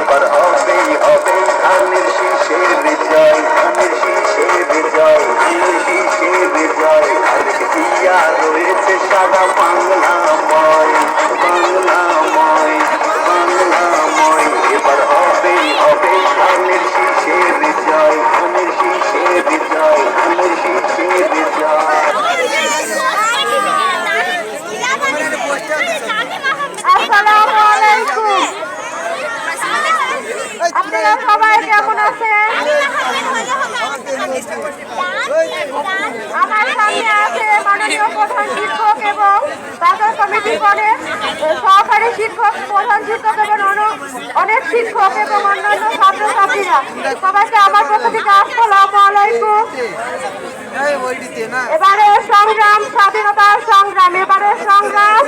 এবার হবেই হবে ধানের শীষের বিজয়, ধানের শীষের বিজয়, ধানের শীষের বিজয়। আজকে দিয়া রয়েছে সারা বাংলাময়, বাংলাময়, বাংলাময়। এবার হবেই হবে ধানের শীষের বিজয়, ধানের শীষের বিজয়, ধানের শীষের বিজয়। আসসালামু আলাইকুম। আপনারা সবাই কেমন আছেন? আমার সামনে আছে মাননীয় প্রধান শিক্ষক এবং বাজার কমিটির পরে সহকারী শিক্ষক, প্রধান শিক্ষক এবং অনেক শিক্ষক এবং অন্যান্য ছাত্রছাত্রীরা। সবাইকে আমার পক্ষ থেকে আসসালামু আলাইকুম। এবারে সংগ্রাম, স্বাধীনতার সংগ্রাম, এবারে সংগ্রাম